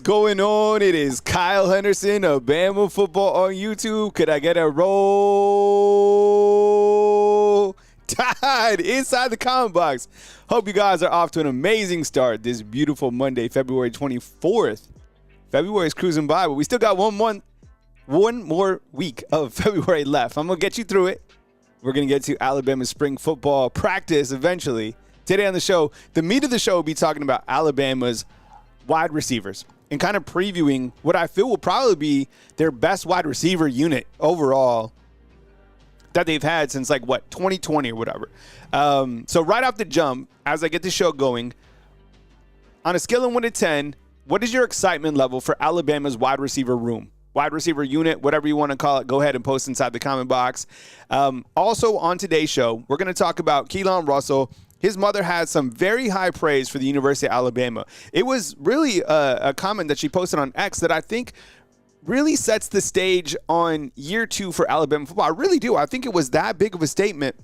going on? It is Kyle Henderson of Bama Football on YouTube. Could I get a roll tide inside the comment box? Hope you guys are off to an amazing start this beautiful Monday, February 24th. February is cruising by, but we still got one more week of February left. I'm going to get you through it. We're going to get to Alabama's spring football practice eventually. Today on the show, the meat of the show will be talking about Alabama's wide receivers and kind of previewing what I feel will probably be their best wide receiver unit overall that they've had since 2020 or whatever. So right off the jump, as I get the show going, on a scale of 1 to 10, what is your excitement level for Alabama's wide receiver room? Wide receiver unit, whatever you want to call it, go ahead and post inside the comment box. Also on today's show, we're going to talk about Keelon Russell. His mother had some very high praise for the University of Alabama. It was really a comment that she posted on X that I think really sets the stage on year 2 for Alabama football. I really do. I think it was that big of a statement.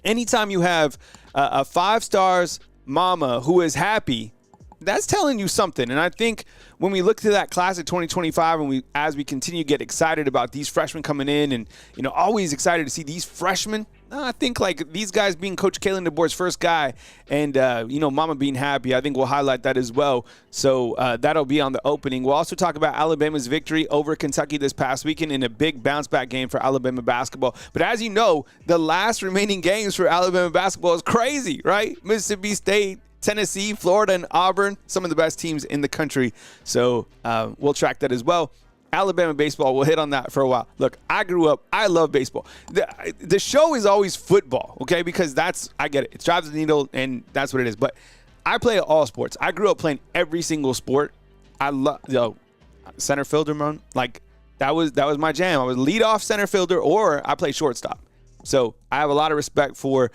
Anytime you have a 5-stars mama who is happy, that's telling you something. And I think when we look to that class of 2025 and as we continue to get excited about these freshmen coming in and, always excited to see these freshmen, I think these guys being Coach Keelon DeBoer's first guy and, mama being happy, I think we'll highlight that as well. So that'll be on the opening. We'll also talk about Alabama's victory over Kentucky this past weekend in a big bounce back game for Alabama basketball. But as you know, the last remaining games for Alabama basketball is crazy, right? Mississippi State, Tennessee, Florida, and Auburn, some of the best teams in the country. So we'll track that as well. Alabama baseball, we'll hit on that for a while. Look, I grew up, I love baseball. The show is always football, okay, because I get it. It drives the needle, and that's what it is. But I play all sports. I grew up playing every single sport. I love, center fielder, man. That was my jam. I was leadoff center fielder, or I play shortstop. So I have a lot of respect for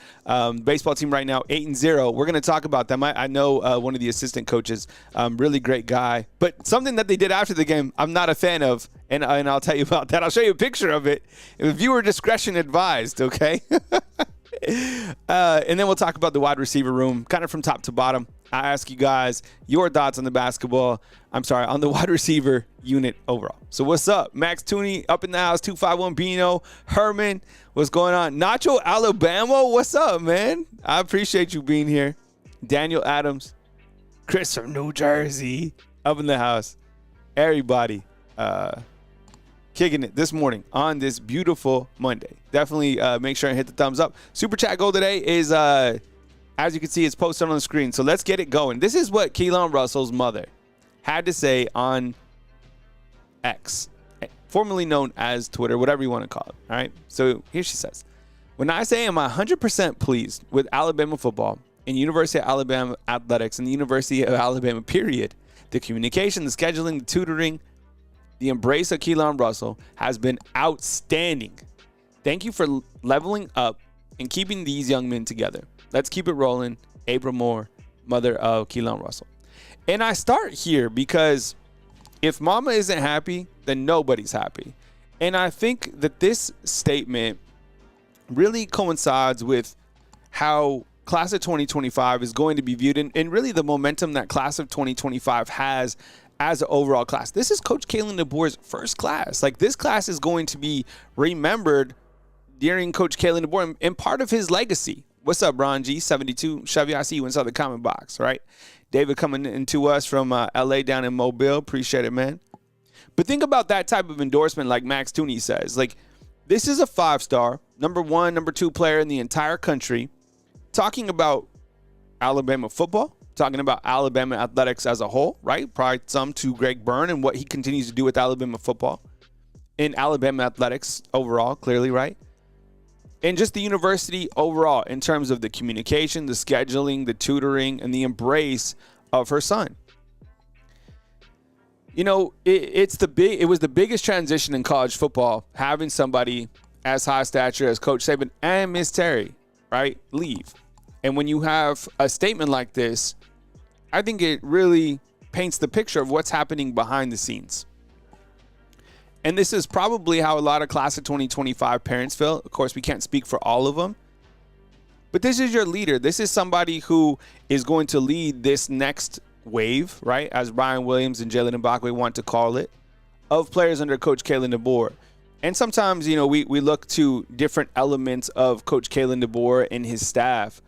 baseball team right now, 8-0. We're going to talk about them. I know one of the assistant coaches, really great guy. But something that they did after the game, I'm not a fan of, and I'll tell you about that. I'll show you a picture of it. Viewer discretion advised, okay? And then we'll talk about the wide receiver room, kind of from top to bottom. I ask you guys your thoughts on the on the wide receiver unit overall. So what's up? Max Tooney up in the house, 251 Bino, Herman, what's going on? Nacho Alabama, what's up, man? I appreciate you being here. Daniel Adams, Chris from New Jersey, up in the house. Everybody kicking it this morning on this beautiful Monday. Definitely make sure and hit the thumbs up. Super chat goal today is, as you can see, it's posted on the screen. So let's get it going. This is what Keelon Russell's mother had to say on X, formerly known as Twitter, whatever you want to call it. All right. So here she says, "When I say I'm 100% pleased with Alabama football and University of Alabama athletics and the University of Alabama, period, the communication, the scheduling, the tutoring, the embrace of Keelon Russell has been outstanding. Thank you for leveling up and keeping these young men together. Let's keep it rolling. April Moore, mother of Keelon Russell." And I start here because if mama isn't happy, then nobody's happy. And I think that this statement really coincides with how class of 2025 is going to be viewed and really the momentum that class of 2025 has as an overall class. This is Coach Keelon DeBoer's first class. This class is going to be remembered during Coach Keelon DeBoer and part of his legacy. What's up, Ron G? 72 Chevy, I see you inside the comment box, right? David coming into us from L.A. down in Mobile. Appreciate it, man. But think about that type of endorsement like Max Tooney says. This is a 5-star, number 1, number 2 player in the entire country talking about Alabama football, talking about Alabama athletics as a whole, right? Probably some to Greg Byrne and what he continues to do with Alabama football and Alabama athletics overall, clearly, right? And just the university overall in terms of the communication, the scheduling, the tutoring, and the embrace of her son. It was the biggest transition in college football, having somebody as high stature as Coach Saban and Miss Terry, right, leave. And when you have a statement like this, I think it really paints the picture of what's happening behind the scenes. And this is probably how a lot of class of 2025 parents feel. Of course, we can't speak for all of them. But this is your leader. This is somebody who is going to lead this next wave, right, as Brian Williams and Jalen Mbakwe want to call it, of players under Coach Keelon DeBoer. And sometimes, you know, we look to different elements of Coach Keelon DeBoer and his staff.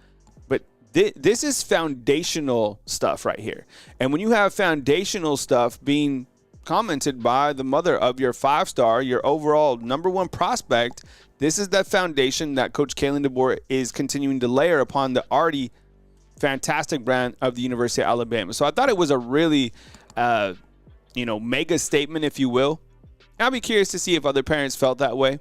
But this is foundational stuff right here. And when you have foundational stuff being commented by the mother of your 5-star, your overall number 1 prospect, this is that foundation that Coach Keelon DeBoer is continuing to layer upon the already fantastic brand of the University of Alabama. So I thought it was a really, mega statement, if you will. I'll be curious to see if other parents felt that way.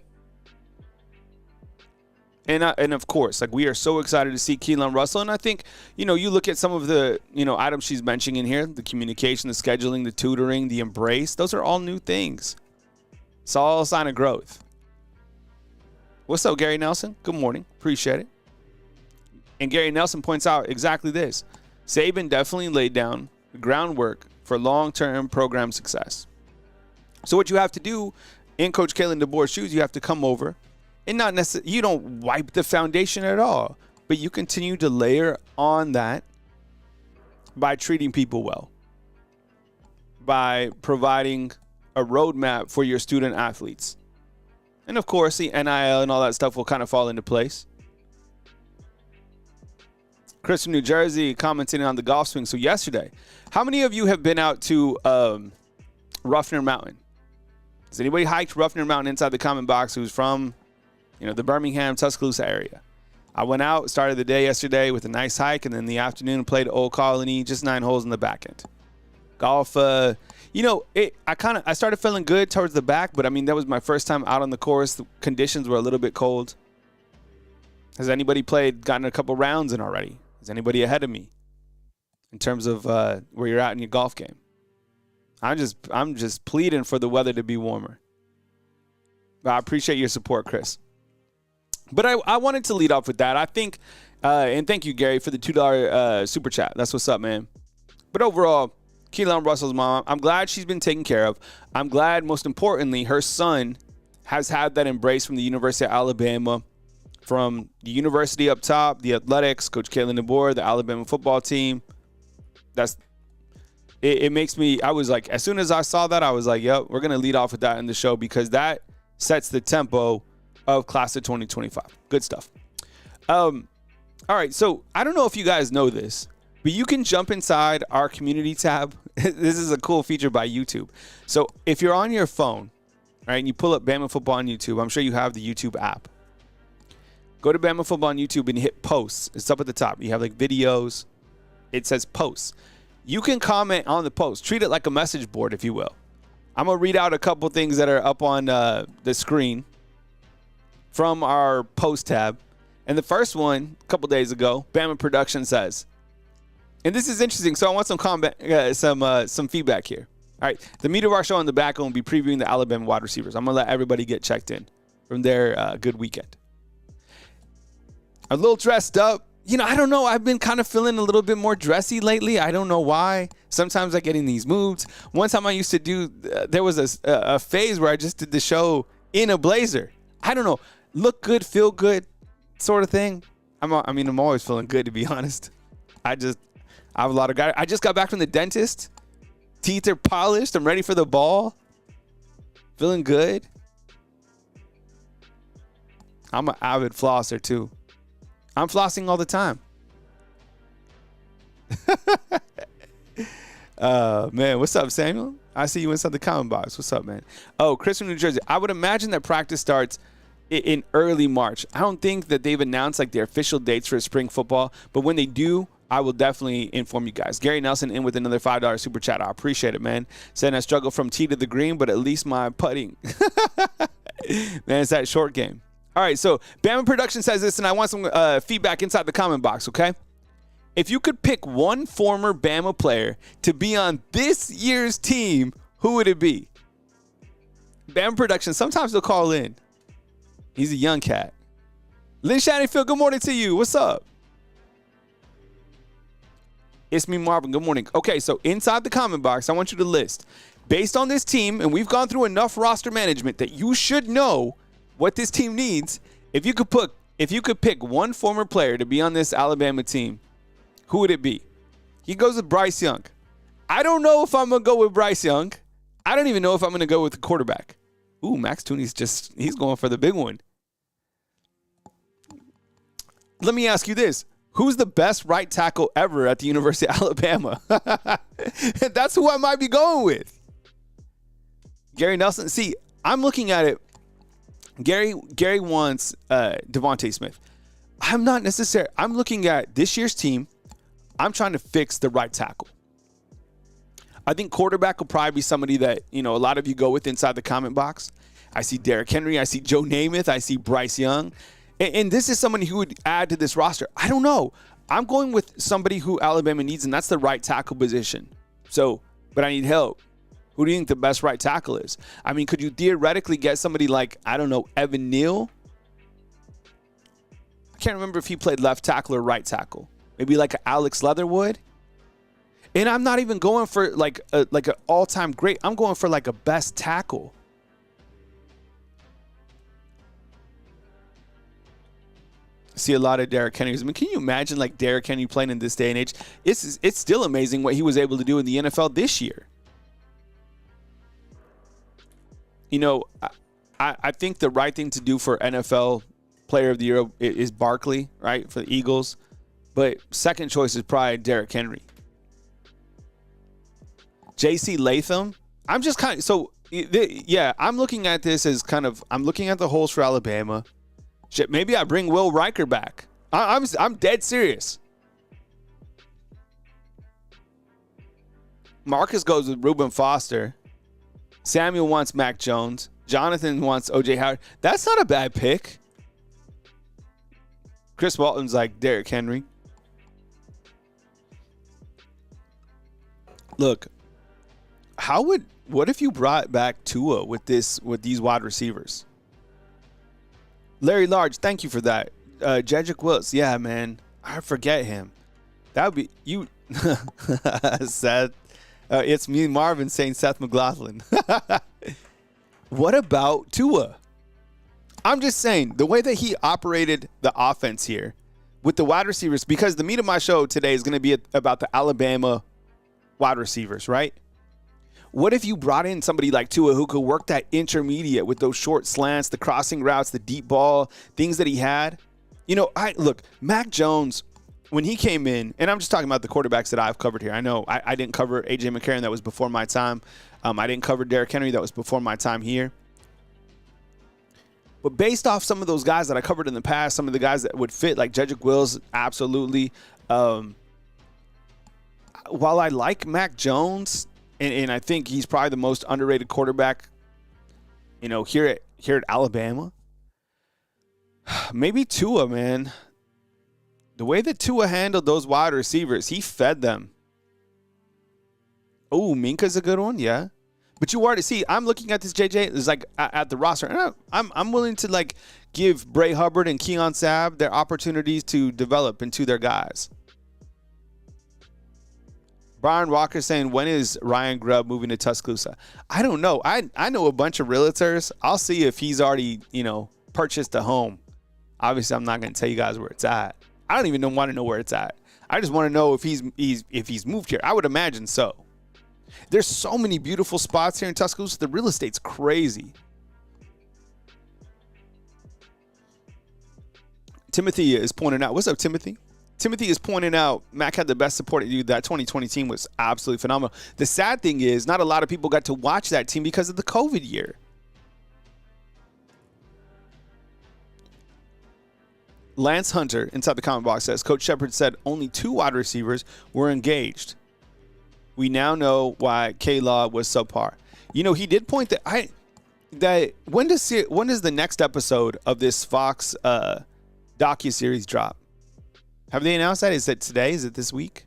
And of course, like, we are so excited to see Keelon Russell. And I think, you look at some of the, items she's mentioning in here, the communication, the scheduling, the tutoring, the embrace. Those are all new things. It's all a sign of growth. What's up, Gary Nelson? Good morning. Appreciate it. And Gary Nelson points out exactly this. Saban definitely laid down the groundwork for long-term program success. So what you have to do in Coach Keelon DeBoer's shoes, you have to come over and not necessarily, you don't wipe the foundation at all, but you continue to layer on that by treating people well, by providing a roadmap for your student athletes. And of course, the NIL and all that stuff will kind of fall into place. Chris from New Jersey commenting on the golf swing. So yesterday, how many of you have been out to Ruffner Mountain? Has anybody hiked Ruffner Mountain inside the comment box who's from, the Birmingham, Tuscaloosa area? I went out, started the day yesterday with a nice hike, and then in the afternoon played Old Colony, just 9 holes in the back end. Golf, I started feeling good towards the back, but I mean, that was my first time out on the course. The conditions were a little bit cold. Has anybody gotten a couple rounds in already? Is anybody ahead of me in terms of where you're at in your golf game? I'm just pleading for the weather to be warmer. But I appreciate your support, Chris. But I wanted to lead off with that. I think, and thank you, Gary, for the $2 super chat. That's what's up, man. But overall, Keelon Russell's mom, I'm glad she's been taken care of. I'm glad, most importantly, her son has had that embrace from the University of Alabama, from the university up top, the athletics, Coach Keelon DeBoer, the Alabama football team. It makes me, I was like, as soon as I saw that, I was like, yep, we're going to lead off with that in the show because that sets the tempo of class of 2025. Good stuff. All right, so I don't know if you guys know this, but you can jump inside our community tab. This is a cool feature by YouTube. So if you're on your phone, right, and you pull up Bama Football on YouTube, I'm sure you have the YouTube app. Go to Bama Football on YouTube and hit posts. It's up at the top. You have like videos. It says posts. You can comment on the post. Treat it like a message board, if you will. I'm going to read out a couple things that are up on the screen from our post tab. And the first one, a couple days ago, Bama Production says, and this is interesting, so I want some feedback here. All right, the meat of our show in the back will be previewing the Alabama wide receivers. I'm going to let everybody get checked in from their good weekend. A little dressed up. I don't know. I've been kind of feeling a little bit more dressy lately. I don't know why. Sometimes I get in these moods. One time I used to do, there was a phase where I just did the show in a blazer. I don't know. Look good, feel good sort of thing. I'm always feeling good, to be honest. I have a lot of guys. I just got back from the dentist. Teeth are polished. I'm ready for the ball. Feeling good. I'm an avid flosser, too. I'm flossing all the time. Man, what's up, Samuel? I see you inside the comment box. What's up, man? Oh, Chris from New Jersey. I would imagine that practice starts in early March. I don't think that they've announced like their official dates for spring football, but when they do, I will definitely inform you guys. Gary Nelson in with another $5 super chat. I appreciate it, man. Saying I struggle from tee to the green, but at least my putting. Man, it's that short game. All right, so Bama Production says this, and I want some feedback inside the comment box, okay? If you could pick one former Bama player to be on this year's team, who would it be? Bama Production, sometimes they'll call in. He's a young cat. Lynn Shannonfield, good morning to you. What's up? It's me, Marvin. Good morning. Okay, so inside the comment box, I want you to list, based on this team, and we've gone through enough roster management that you should know what this team needs. If you could pick one former player to be on this Alabama team, who would it be? He goes with Bryce Young. I don't know if I'm going to go with Bryce Young. I don't even know if I'm going to go with the quarterback. Ooh, Max Tooney's he's going for the big one. Let me ask you this. Who's the best right tackle ever at the University of Alabama? That's who I might be going with. Gary Nelson. See, I'm looking at it. Gary wants Devontae Smith. I'm not necessarily. I'm looking at this year's team. I'm trying to fix the right tackle. I think quarterback will probably be somebody that, a lot of you go with inside the comment box. I see Derrick Henry. I see Joe Namath. I see Bryce Young. And this is somebody who would add to this roster. I don't know. I'm going with somebody who Alabama needs, and that's the right tackle position. But I need help. Who do you think the best right tackle is? I mean, could you theoretically get somebody like, I don't know, Evan Neal? I can't remember if he played left tackle or right tackle. Maybe like Alex Leatherwood? And I'm not even going for like an all-time great. I'm going for like a best tackle. See a lot of Derrick Henry. I mean, can you imagine like Derrick Henry playing in this day and age? It's still amazing what he was able to do in the NFL this year. I think the right thing to do for NFL Player of the Year is Barkley, right, for the Eagles. But second choice is probably Derrick Henry. J.C. Latham. I'm just kind of I'm looking at this as I'm looking at the holes for Alabama. Shit, maybe I bring Will Riker back. I'm dead serious. Marcus goes with Reuben Foster. Samuel wants Mac Jones. Jonathan wants O.J. Howard. That's not a bad pick. Chris Walton's like Derrick Henry. Look, what if you brought back Tua with these wide receivers? Larry Large, thank you for that. Jedrick Wills, yeah, man. I forget him. That would be you. Seth. It's me and Marvin saying Seth McLaughlin. What about Tua? I'm just saying, the way that he operated the offense here with the wide receivers, because the meat of my show today is going to be about the Alabama wide receivers, right? What if you brought in somebody like Tua who could work that intermediate with those short slants, the crossing routes, the deep ball, things that he had? Mac Jones, when he came in, and I'm just talking about the quarterbacks that I've covered here. I know I didn't cover A.J. McCarron. That was before my time. I didn't cover Derrick Henry. That was before my time here. But based off some of those guys that I covered in the past, some of the guys that would fit, like Jedrick Wills, absolutely. While I like Mac Jones, and I think he's probably the most underrated quarterback, here at Alabama, maybe Tua, man. The way that Tua handled those wide receivers, he fed them. Oh, Minka's a good one, yeah. But you already see, I'm looking at this JJ, it's like at the roster, and I'm willing to give Bray Hubbard and Keon Sabb their opportunities to develop into their guys. Brian Walker saying, when is Ryan Grubb moving to Tuscaloosa? I don't know. I know a bunch of realtors. I'll see if he's already, purchased a home. Obviously, I'm not going to tell you guys where it's at. I don't even want to know where it's at. I just want to know if he's moved here. I would imagine so. There's so many beautiful spots here in Tuscaloosa. The real estate's crazy. Timothy is pointing out. What's up, Timothy? Timothy is pointing out Mac had the best support. That 2020 team was absolutely phenomenal. The sad thing is not a lot of people got to watch that team because of the COVID year. Lance Hunter inside the comment box says, Coach Shepard said only 2 wide receivers were engaged. We now know why K-Law was subpar. He did point that when does the next episode of this Fox docuseries drop? Have they announced that? Is it today? Is it this week?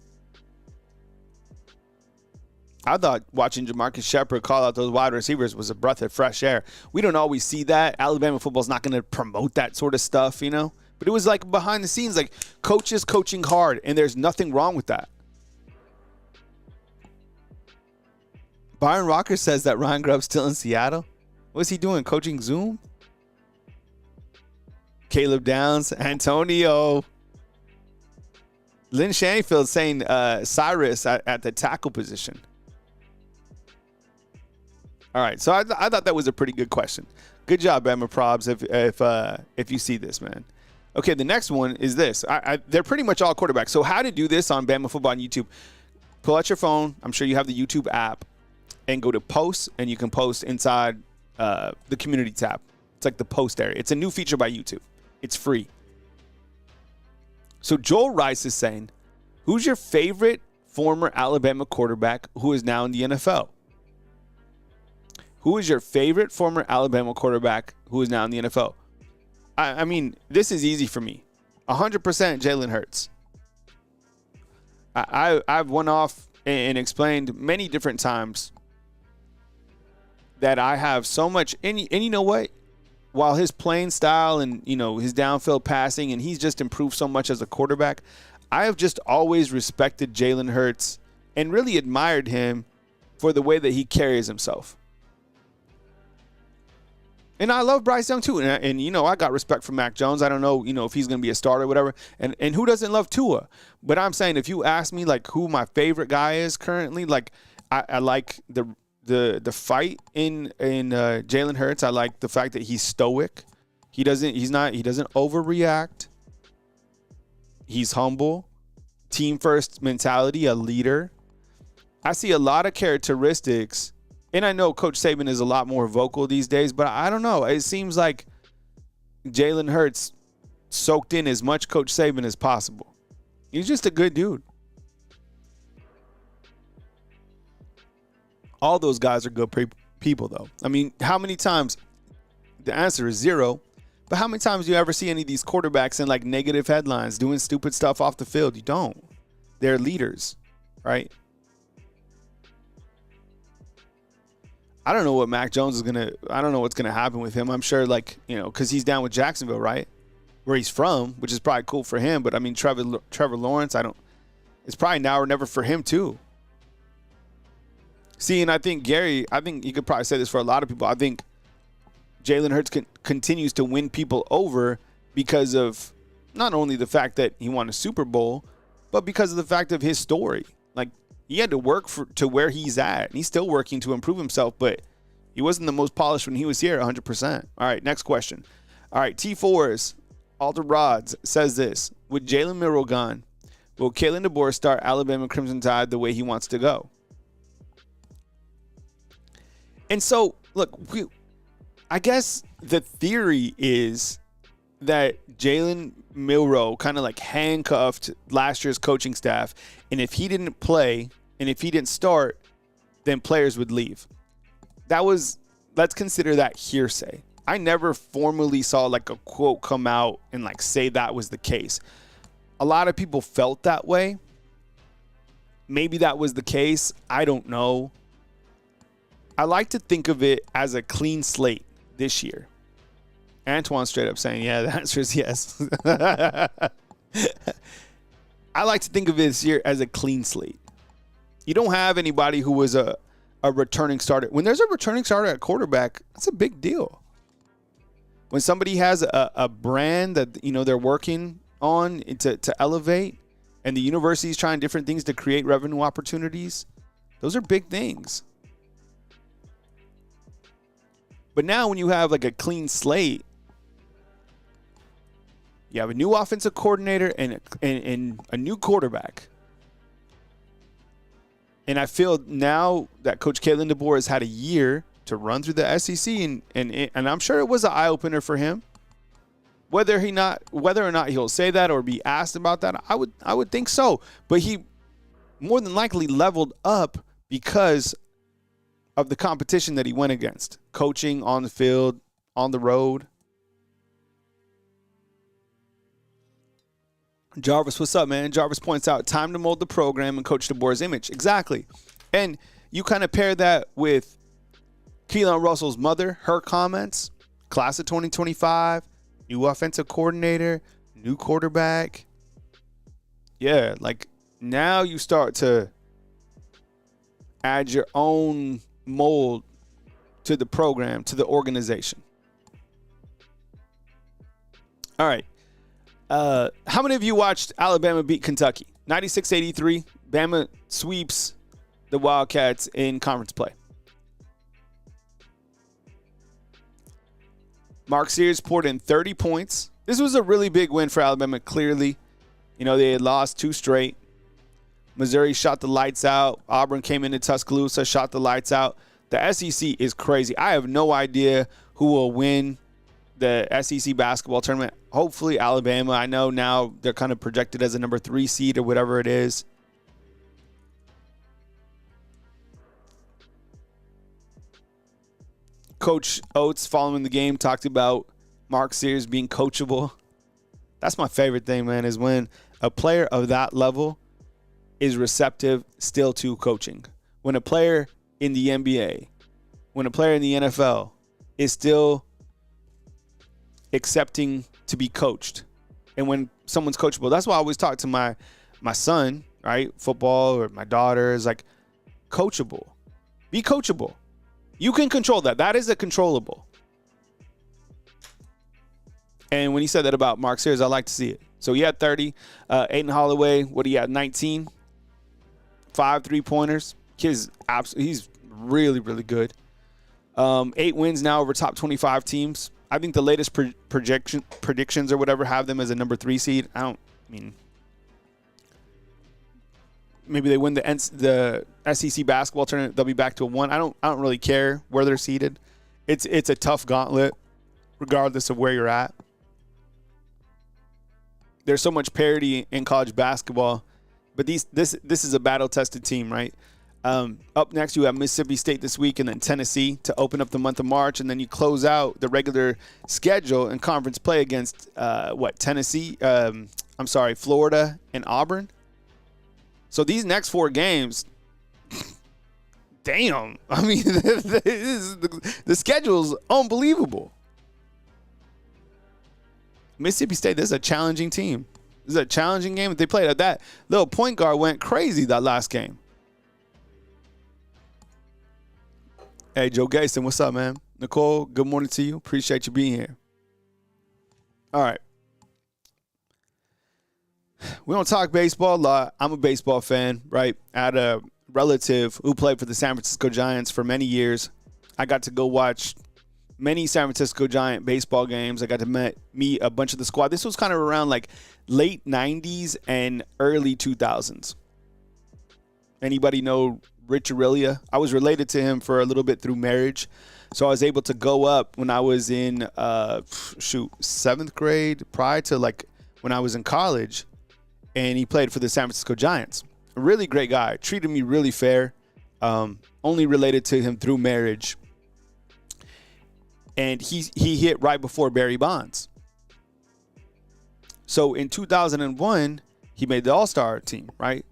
I thought watching Jamarcus Shepard call out those wide receivers was a breath of fresh air. We don't always see that. Alabama football's not going to promote that sort of stuff, But it was like behind the scenes, like coaches coaching hard, and there's nothing wrong with that. Byron Rocker says that Ryan Grubb's still in Seattle. What's he doing? Coaching Zoom? Caleb Downs, Antonio. Lynn Shanfield saying Cyrus at the tackle position. All right, so I thought that was a pretty good question. Good job, Bama Probs, if you see this, man. Okay, the next one is this. They're pretty much all quarterbacks. So how to do this on Bama Football on YouTube. Pull out your phone. I'm sure you have the YouTube app. And go to posts, and you can post inside the community tab. It's like the post area. It's a new feature by YouTube. It's free. So Joel Rice is saying, who's your favorite former Alabama quarterback who is now in the NFL? Who is your favorite former Alabama quarterback who is now in the NFL? I mean, this is easy for me. 100% Jalen Hurts. I've went off and explained many different times that I have so much, and you know what? While his playing style and, his downfield passing, and he's just improved so much as a quarterback, I have just always respected Jalen Hurts and really admired him for the way that he carries himself. And I love Bryce Young too, and I got respect for Mac Jones. I don't know, if he's going to be a starter or whatever, and who doesn't love Tua? But I'm saying, if you ask me like who my favorite guy is currently, like I like the fight in Jalen Hurts. I like the fact that he's stoic. He doesn't overreact. He's humble, team first mentality, a leader. I see a lot of characteristics, and I know Coach Saban is a lot more vocal these days, but I don't know. It seems like Jalen Hurts soaked in as much Coach Saban as possible. He's just a good dude. All those guys are good people, though. I mean, how many times? The answer is 0. But how many times do you ever see any of these quarterbacks in like negative headlines doing stupid stuff off the field? You don't. They're leaders, right? I don't know what Mac Jones I don't know what's going to happen with him. I'm sure because he's down with Jacksonville, right? Where he's from, which is probably cool for him. But I mean, Trevor Lawrence, it's probably now or never for him too. See, and I think, Gary, you could probably say this for a lot of people. I think Jalen Hurts continues to win people over because of not only the fact that he won a Super Bowl, but because of the fact of his story. Like, he had to work to where he's at. And he's still working to improve himself, but he wasn't the most polished when he was here, 100%. All right, next question. All right, T4's Alder Rods says this. With Jalen Milroe gone, will Keelon DeBoer start Alabama Crimson Tide the way he wants to go? And so, look, I guess the theory is that Jalen Milroe kind of like handcuffed last year's coaching staff, and if he didn't play and if he didn't start, then players would leave. Let's consider that hearsay. I never formally saw like a quote come out and like say that was the case. A lot of people felt that way. Maybe that was the case. I don't know. I like to think of it as a clean slate this year. Antoine straight up saying, yeah, the answer is yes. I like to think of it this year as a clean slate. You don't have anybody who was a returning starter. When there's a returning starter at quarterback, that's a big deal. When somebody has a brand that they're working on to elevate, and the university is trying different things to create revenue opportunities, those are big things. But now when you have like a clean slate, you have a new offensive coordinator and a new quarterback. And I feel now that Coach Keelon DeBoer has had a year to run through the SEC, and I'm sure it was an eye-opener for him. Whether or not he'll say that or be asked about that, I would think so. But he more than likely leveled up because of the competition that he went against. Coaching, on the field, on the road. Jarvis, what's up, man? Jarvis points out, time to mold the program and Coach DeBoer's image. Exactly. And you kind of pair that with Keelon Russell's mother, her comments, class of 2025, new offensive coordinator, new quarterback. Yeah, like now you start to add your own mold to the program, to the organization. All right. How many of you watched Alabama beat Kentucky? 96-83. Bama sweeps the Wildcats in conference play. Mark Sears poured in 30 points. This was a really big win for Alabama, clearly. They had lost 2 straight. Missouri shot the lights out. Auburn came into Tuscaloosa, shot the lights out. The SEC is crazy. I have no idea who will win the SEC basketball tournament. Hopefully Alabama. I know now they're kind of projected as a number 3 seed or whatever it is. Coach Oates, following the game, talked about Mark Sears being coachable. That's my favorite thing, man, is when a player of that level is receptive still to coaching. When a player in the NBA, when a player in the NFL is still accepting to be coached, and when someone's coachable. That's why I always talk to my son, right? Football, or my daughter is like, coachable. Be coachable. You can control that. That is a controllable. And when he said that about Mark Sears, I like to see it. So he had 30. Aiden Holloway, what do you have? 19. 5 3-pointers. He's really, really good. 8 wins now over top 25 teams. I think the latest predictions or whatever have them as a number 3 seed. Maybe they win the SEC basketball tournament. They'll be back to a 1. I don't really care where they're seated. It's a tough gauntlet, regardless of where you're at. There's so much parity in college basketball, but this is a battle-tested team, right? Up next, you have Mississippi State this week, and then Tennessee to open up the month of March, and then you close out the regular schedule and conference play against Florida and Auburn. So these next 4 games, damn. The schedule's unbelievable. Mississippi State, this is a challenging team. This is a challenging game that they played. That little point guard went crazy that last game. Hey, Joe Gason, what's up, man? Nicole, good morning to you. Appreciate you being here. All right. We don't talk baseball a lot. I'm a baseball fan, right? I had a relative who played for the San Francisco Giants for many years. I got to go watch many San Francisco Giant baseball games. I got to meet a bunch of the squad. This was kind of around like late 90s and early 2000s. Anybody know Rich Aurelia? I was related to him for a little bit through marriage. So I was able to go up when I was in, 7th grade, prior to like when I was in college. And he played for the San Francisco Giants. A really great guy. Treated me really fair. Only related to him through marriage. And he hit right before Barry Bonds. So in 2001, he made the All-Star team, right?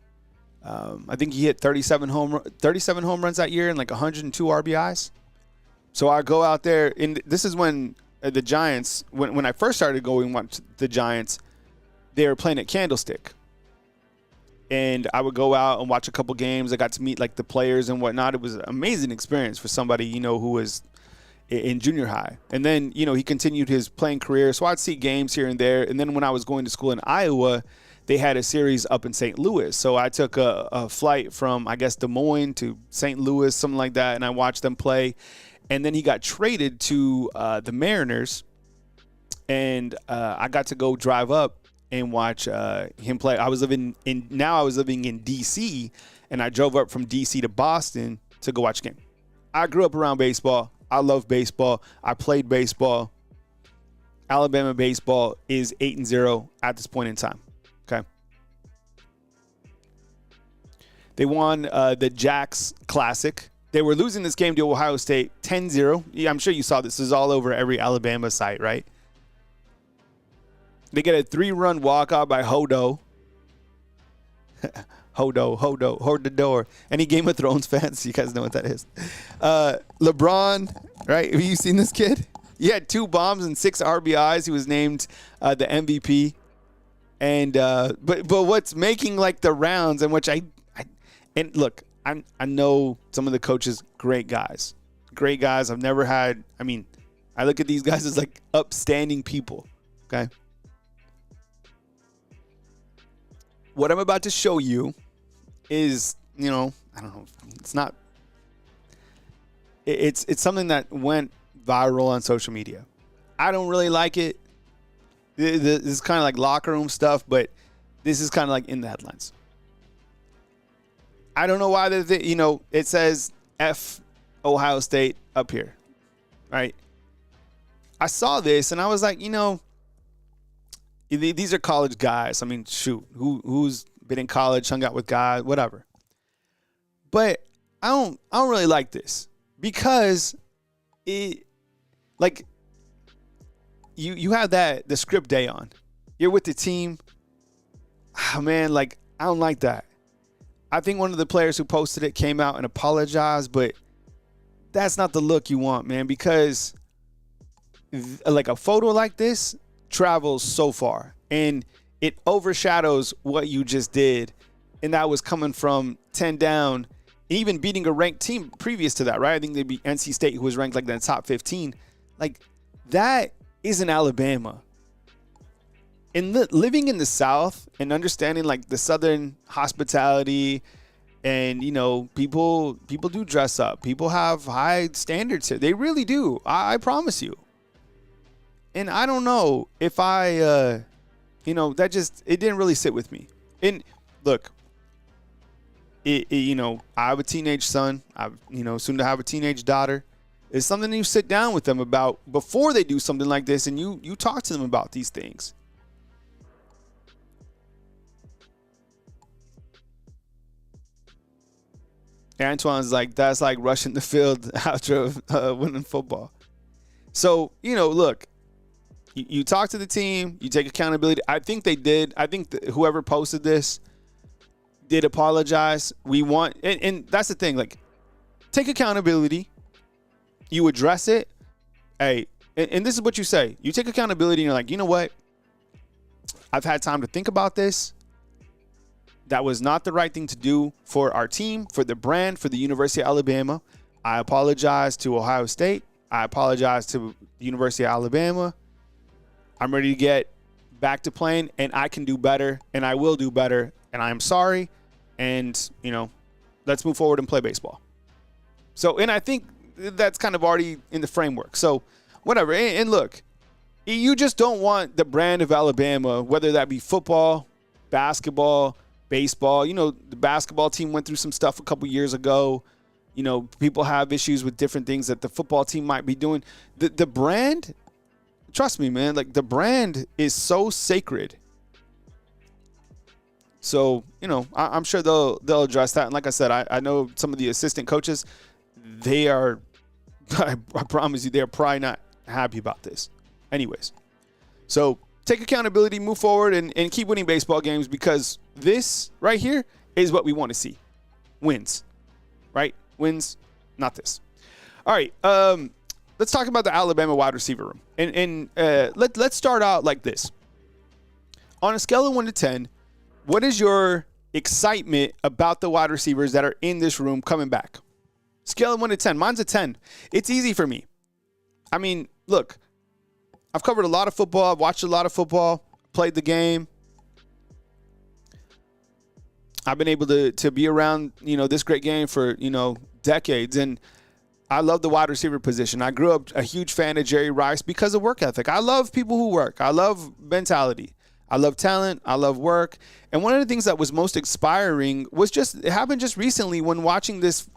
I think he hit 37 home runs that year and like 102 RBIs. So I go out there, and this is when the Giants, when I first started going watch the Giants, they were playing at Candlestick. And I would go out and watch a couple games. I got to meet like the players and whatnot. It was an amazing experience for somebody, who was in junior high. And then, he continued his playing career. So I'd see games here and there. And then when I was going to school in Iowa, they had a series up in St. Louis. So I took a flight from, I guess, Des Moines to St. Louis, something like that. And I watched them play. And then he got traded to the Mariners. And I got to go drive up and watch him play. I was living in D.C., and I drove up from D.C. to Boston to go watch a game. I grew up around baseball. I love baseball. I played baseball. Alabama baseball is 8-0 at this point in time. Okay. They won the Jacks Classic. They were losing this game to Ohio State 10-0. Yeah, I'm sure you saw this. This is all over every Alabama site, right? They get a 3-run walkout by Hodo. Hodo, hold the door. Any Game of Thrones fans? You guys know what that is. LeBron, right? Have you seen this kid? He had 2 bombs and 6 RBIs. He was named the MVP. And but what's making like the rounds, and which I know some of the coaches, great guys. I've never had. I look at these guys as like upstanding people. Okay. What I'm about to show you is, I don't know. It's not. It's something that went viral on social media. I don't really like it. This is kind of like locker room stuff, but this is kind of like in the headlines. I don't know why it says F Ohio State up here, right? I saw this and I was like, these are college guys. I mean, shoot, who's been in college, hung out with guys, whatever. But I don't really like this because you have the script day on. You're with the team. Oh, man, I don't like that. I think one of the players who posted it came out and apologized, but that's not the look you want, man, because a photo like this travels so far and it overshadows what you just did. And that was coming from 10 down, even beating a ranked team previous to that, right? I think they beat NC State, who was ranked in the top 15. That isn't Alabama. And living in the South and understanding the Southern hospitality and, people do dress up. People have high standards here. They really do. I promise you. And I don't know if it didn't really sit with me. And look, I have a teenage son. I've, soon to have a teenage daughter. It's something you sit down with them about before they do something like this, and you talk to them about these things. Antoine's that's like rushing the field after winning football. So, look, you talk to the team, you take accountability. I think they did. I think whoever posted this did apologize. And that's the thing, take accountability. You address it. Hey, and this is what you say. You take accountability and you're like, you know what? I've had time to think about this. That was not the right thing to do for our team, for the brand, for the University of Alabama. I apologize to Ohio State. I apologize to the University of Alabama. I'm ready to get back to playing, and I can do better, and I will do better, and I am sorry. And, let's move forward and play baseball. So, and I think that's kind of already in the framework. So, whatever. And look, you just don't want the brand of Alabama, whether that be football, basketball, baseball. The basketball team went through some stuff a couple years ago. People have issues with different things that the football team might be doing. The brand, trust me, man, the brand is so sacred. So, I'm sure they'll address that. And like I said, I know some of the assistant coaches, they are, I promise you, they're probably not happy about this. Anyways, so take accountability, move forward, and keep winning baseball games, because this right here is what we want to see. Wins, right? Wins, not this. All right, let's talk about the Alabama wide receiver room. And let's start out like this. On a scale of 1 to 10, what is your excitement about the wide receivers that are in this room coming back? Scale of 1 to 10. Mine's a 10. It's easy for me. I mean, look, I've covered a lot of football. I've watched a lot of football, played the game. I've been able to be around, this great game for, decades. And I love the wide receiver position. I grew up a huge fan of Jerry Rice because of work ethic. I love people who work. I love mentality. I love talent. I love work. And one of the things that was most inspiring was it happened just recently when watching this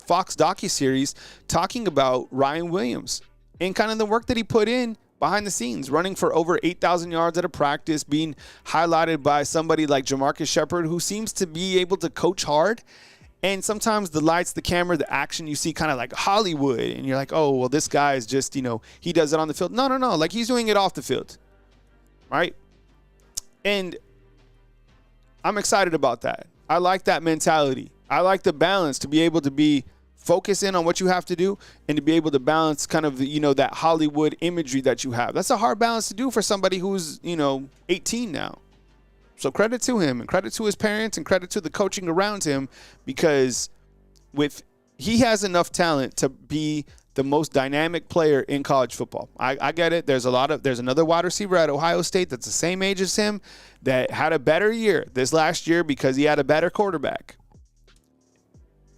Fox docuseries talking about Ryan Williams and kind of the work that he put in behind the scenes, running for over 8,000 yards at a practice, being highlighted by somebody like Jamarcus Shepard, who seems to be able to coach hard. And sometimes the lights, the camera, the action, you see kind of like Hollywood. And you're like, oh, well, this guy is just, he does it on the field. No. He's doing it off the field. Right? And I'm excited about that. I like that mentality. I like the balance to be able to be focus in on what you have to do and to be able to balance kind of the, that Hollywood imagery that you have. That's a hard balance to do for somebody who's, 18 now. So credit to him and credit to his parents and credit to the coaching around him, because he has enough talent to be the most dynamic player in college football. I get it. There's another wide receiver at Ohio State that's the same age as him that had a better year this last year because he had a better quarterback.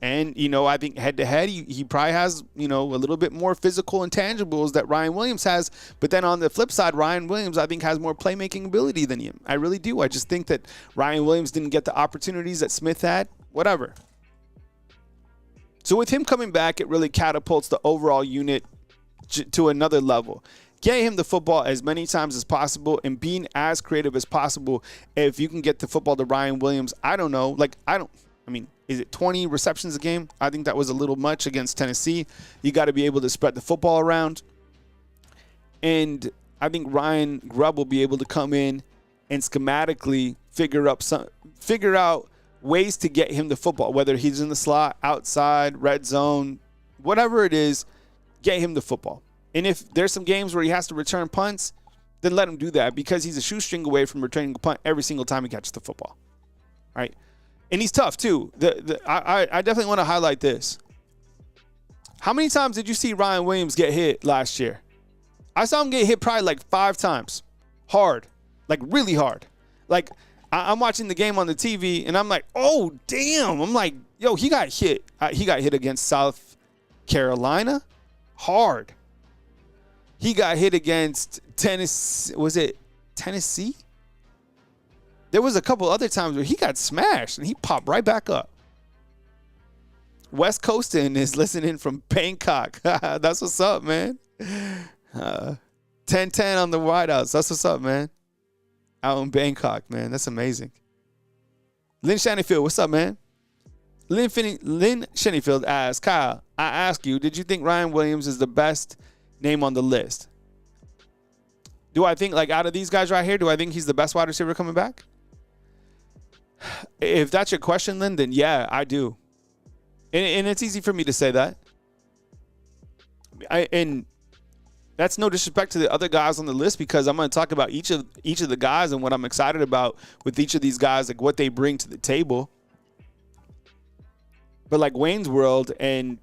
And, I think head-to-head, he probably has, a little bit more physical intangibles that Ryan Williams has. But then on the flip side, Ryan Williams, I think, has more playmaking ability than him. I really do. I just think that Ryan Williams didn't get the opportunities that Smith had. Whatever. So with him coming back, it really catapults the overall unit to another level. Get him the football as many times as possible and being as creative as possible. If you can get the football to Ryan Williams, I don't know. Is it 20 receptions a game? I think that was a little much against Tennessee. You got to be able to spread the football around. And I think Ryan Grubb will be able to come in and schematically figure out ways to get him the football, whether he's in the slot, outside, red zone, whatever it is, get him the football. And if there's some games where he has to return punts, then let him do that because he's a shoestring away from returning a punt every single time he catches the football. All right? And he's tough, too. I definitely want to highlight this. How many times did you see Ryan Williams get hit last year? I saw him get hit probably like 5 times. Hard. Like, really hard. Like, I'm watching the game on the TV, and I'm like, oh, damn. I'm like, yo, he got hit. He got hit against South Carolina. Hard. He got hit against Tennessee. Was it Tennessee? There was a couple other times where he got smashed and he popped right back up. West Coastin is listening from Bangkok. That's what's up, man. 10-10 on the White House. That's what's up, man. Out in Bangkok, man. That's amazing. Lynn Shanifield, what's up, man? Lynn Shanifield asks, Kyle, I ask you, did you think Ryan Williams is the best name on the list? Do I think, out of these guys right here, do I think he's the best wide receiver coming back? If that's your question, Lynn, then yeah, I do. And it's easy for me to say that. And that's no disrespect to the other guys on the list because I'm going to talk about each of the guys and what I'm excited about with each of these guys, like what they bring to the table. But like Wayne's World and,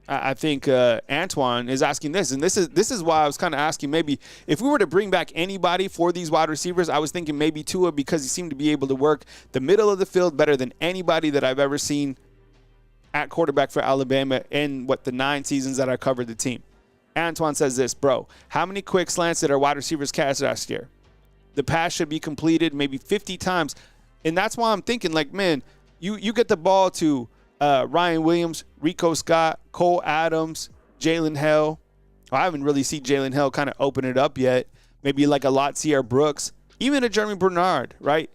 I think Antoine is asking this, and this is why I was kind of asking maybe if we were to bring back anybody for these wide receivers, I was thinking maybe Tua because he seemed to be able to work the middle of the field better than anybody that I've ever seen at quarterback for Alabama in the 9 seasons that I covered the team. Antoine says this, bro, how many quick slants did our wide receivers catch last year? The pass should be completed maybe 50 times, and that's why I'm thinking man, you get the ball to Ryan Williams, Rico Scott, Cole Adams, Jalen Hell. I haven't really seen Jalen Hell kind of open it up yet. Maybe like a Latsier Brooks, even a Jeremy Bernard, right?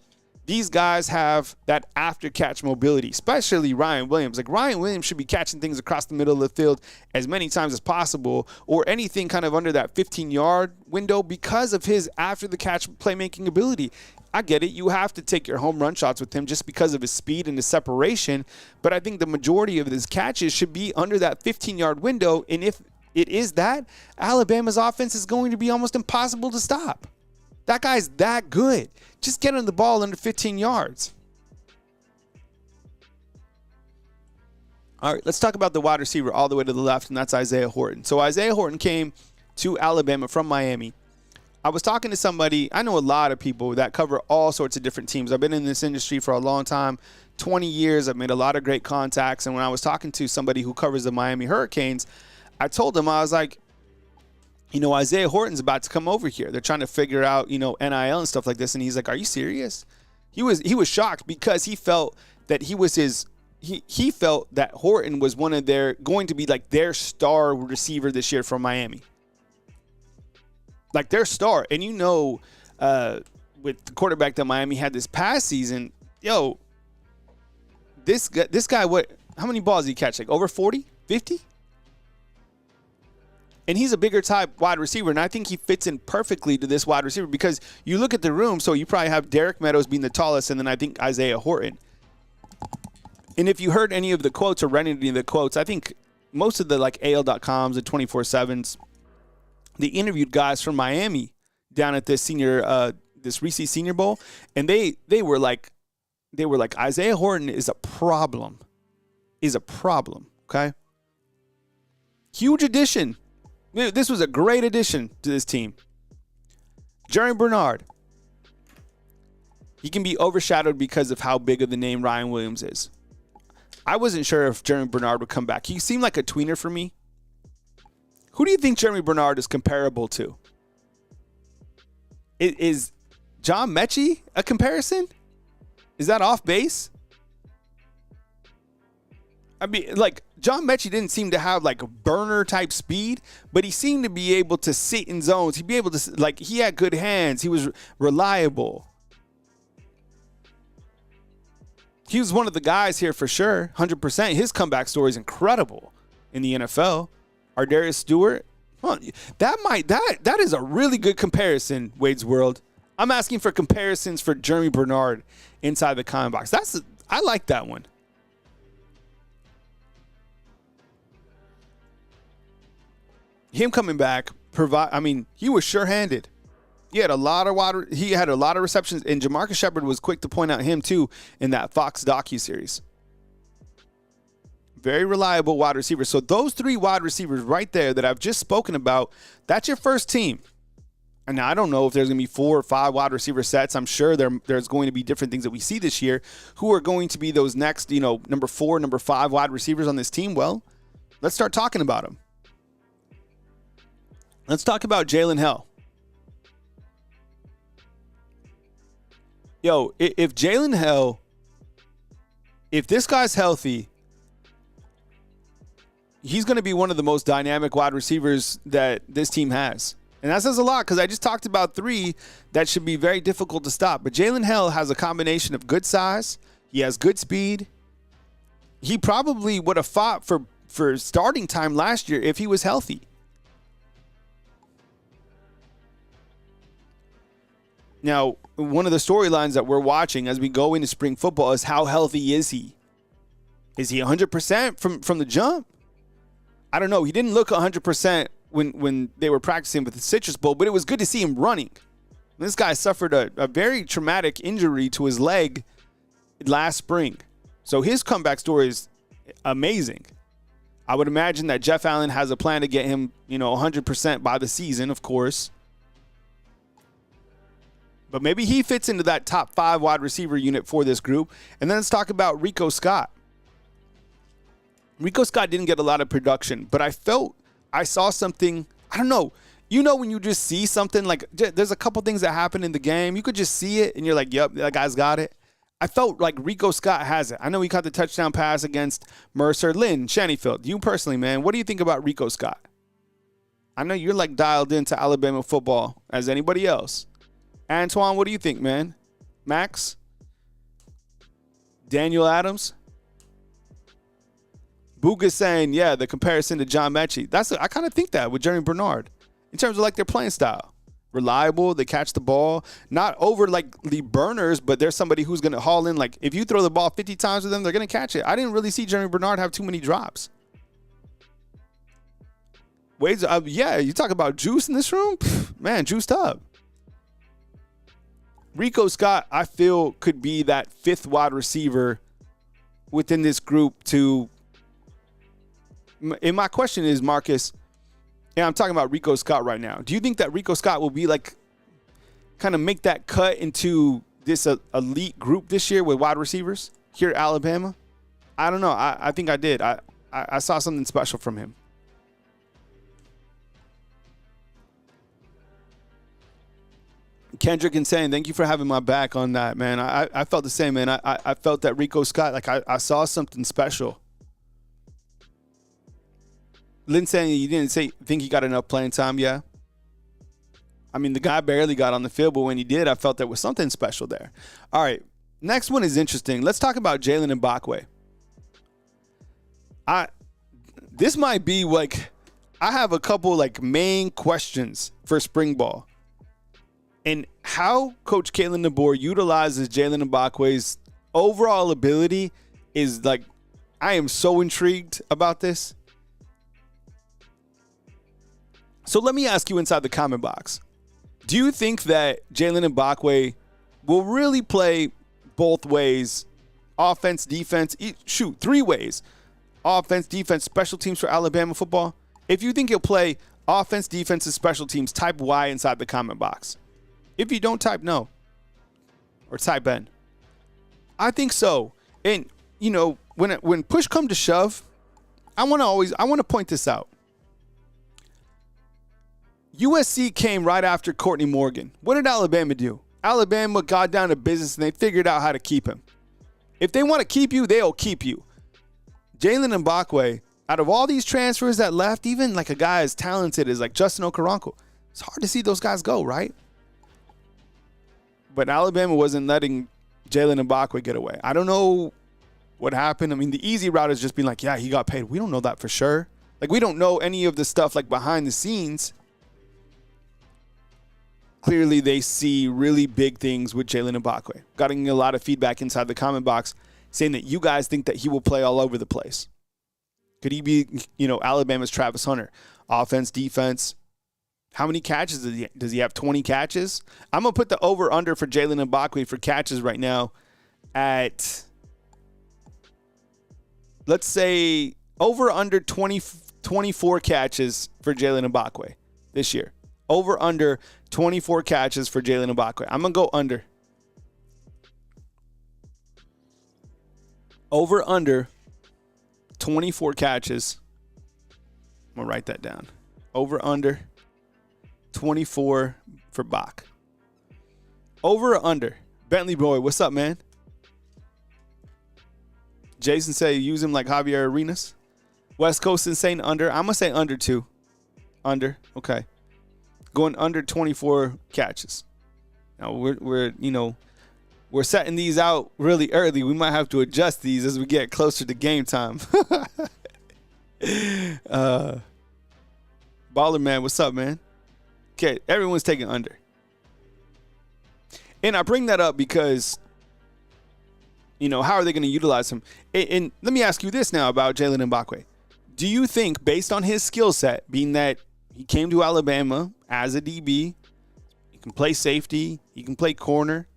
These guys have that after-catch mobility, especially Ryan Williams. Ryan Williams should be catching things across the middle of the field as many times as possible or anything kind of under that 15-yard window because of his after-the-catch playmaking ability. I get it. You have to take your home run shots with him just because of his speed and his separation. But I think the majority of his catches should be under that 15-yard window. And if it is that, Alabama's offense is going to be almost impossible to stop. That guy's that good. Just get him the ball under 15 yards. All right, let's talk about the wide receiver all the way to the left, and that's Isaiah Horton. So Isaiah Horton came to Alabama from Miami. I was talking to somebody, I know a lot of people that cover all sorts of different teams. I've been in this industry for a long time, 20 years. I've made a lot of great contacts. And when I was talking to somebody who covers the Miami Hurricanes, I told him, I was like, Isaiah Horton's about to come over here. They're trying to figure out, NIL and stuff like this. And he's like, are you serious? He was shocked because he felt that he felt that Horton was going to be their star receiver this year from Miami. Their star. And with the quarterback that Miami had this past season, this guy, how many balls did he catch? Over 40, 50? And he's a bigger type wide receiver, and I think he fits in perfectly to this wide receiver because you look at the room, so you probably have Derek Meadows being the tallest, and then I think Isaiah Horton. And if you heard any of the quotes or read any of the quotes, I think most of the AL.coms and 24/7s, they interviewed guys from Miami down at this Reese Senior Bowl, and they were like Isaiah Horton is a problem, okay? Huge addition. This was a great addition to this team. Jeremy Bernard. He can be overshadowed because of how big of the name Ryan Williams is. I wasn't sure if Jeremy Bernard would come back. He seemed like a tweener for me. Who do you think Jeremy Bernard is comparable to? Is John Mechie a comparison? Is that off base? I mean, like, John Mechie didn't seem to have, like, a burner type speed, but he seemed to be able to sit in zones. He'd be able to, like, he had good hands. He was reliable. He was one of the guys here for sure, 100%. His comeback story is incredible in the NFL. Ardarius Stewart, well, that is a really good comparison, Wade's World. I'm asking for comparisons for Jeremy Bernard inside the comment box. I like that one. Him coming back, he was sure-handed. He had a lot of receptions, and Jamarcus Shepard was quick to point out him too in that Fox docuseries. Very reliable wide receiver. So those three wide receivers right there that I've just spoken about, that's your first team. And now I don't know if there's going to be 4 or 5 wide receiver sets. I'm sure there's going to be different things that we see this year. Who are going to be those next, number 4, number 5 wide receivers on this team? Well, let's start talking about them. Let's talk about Jalen Hill. Yo, if Jalen Hill, if this guy's healthy, he's going to be one of the most dynamic wide receivers that this team has. And that says a lot because I just talked about 3 that should be very difficult to stop. But Jalen Hill has a combination of good size. He has good speed. He probably would have fought for starting time last year if he was healthy. Now, one of the storylines that we're watching as we go into spring football is how healthy is he? Is he 100% from the jump? I don't know. He didn't look 100% when they were practicing with the Citrus Bowl, but it was good to see him running. This guy suffered a very traumatic injury to his leg last spring. So his comeback story is amazing. I would imagine that Jeff Allen has a plan to get him, 100% by the season, of course. But maybe he fits into that top 5 wide receiver unit for this group. And then let's talk about Rico Scott. Rico Scott didn't get a lot of production, but I felt I saw something. I don't know. When you just see something, like there's a couple things that happen in the game. You could just see it, and you're like, yep, that guy's got it. I felt like Rico Scott has it. I know he caught the touchdown pass against Mercer. Lynn Shannyfield, you personally, man, what do you think about Rico Scott? I know you're like dialed into Alabama football as anybody else. Antoine, what do you think, man? Max? Daniel Adams? Booga's saying, yeah, the comparison to John Mechie. I kind of think that with Jeremy Bernard in terms of like their playing style. Reliable, they catch the ball. Not over like the burners, but there's somebody who's going to haul in. Like if you throw the ball 50 times with them, they're going to catch it. I didn't really see Jeremy Bernard have too many drops. Wade's, you talk about juice in this room? Man, juiced up. Rico Scott, I feel, could be that 5th wide receiver within this group to. And my question is, Marcus, and I'm talking about Rico Scott right now. Do you think that Rico Scott will be like, kind of make that cut into this elite group this year with wide receivers here at Alabama? I don't know. I think I did. I saw something special from him. Kendrick and saying, thank you for having my back on that, man. I felt the same, man. I felt that Rico Scott, like I saw something special. Lynn saying you didn't think he got enough playing time, yeah. I mean, the guy barely got on the field, but when he did, I felt there was something special there. All right, next one is interesting. Let's talk about Jalen Mbakwe. This might be like, I have a couple like main questions for spring ball. And how Coach Kalen DeBoer utilizes Jalen Mbakwe's overall ability is like, I am so intrigued about this. So let me ask you inside the comment box. Do you think that Jalen Mbakwe will really play both ways, offense, defense, 3 ways, offense, defense, special teams for Alabama football? If you think he'll play offense, defense, and special teams, type Y inside the comment box. If you don't, type no. Or type N. I think so. And, you know, when push come to shove, I want to point this out. USC came right after Courtney Morgan. What did Alabama do? Alabama got down to business and they figured out how to keep him. If they want to keep you, they'll keep you. Jalen Mbakwe, out of all these transfers that left, even like a guy as talented as like Justin Okoronkwo, it's hard to see those guys go, right? But Alabama wasn't letting Jalen Mbakwe get away. I don't know what happened. I mean, the easy route is just being like, yeah, he got paid. We don't know that for sure. Like, we don't know any of the stuff like behind the scenes. Clearly, they see really big things with Jalen Mbakwe. Getting a lot of feedback inside the comment box saying that you guys think that he will play all over the place. Could he be, you know, Alabama's Travis Hunter? Offense, defense. How many catches does he have? 20 catches? I'm going to put the over-under for Jalen Mbakwe for catches right now at, let's say, over-under 24 catches for Jalen Mbakwe this year. Over-under 24 catches for Jalen Mbakwe. I'm going to go under. Over-under 24 catches. I'm going to write that down. Over-under 24 for Bach. Over or under? Bentley Boy, what's up, man? Jason say use him like Javier Arenas. West Coast Insane under. I'm going to say under too. Under. Okay. Going under 24 catches. Now we're setting these out really early. We might have to adjust these as we get closer to game time. Baller man, what's up, man? Okay, everyone's taking under. And I bring that up because, you know, how are they going to utilize him? And let me ask you this now about Jalen Mbakwe. Do you think, based on his skill set, being that he came to Alabama as a DB, he can play safety, he can play corner,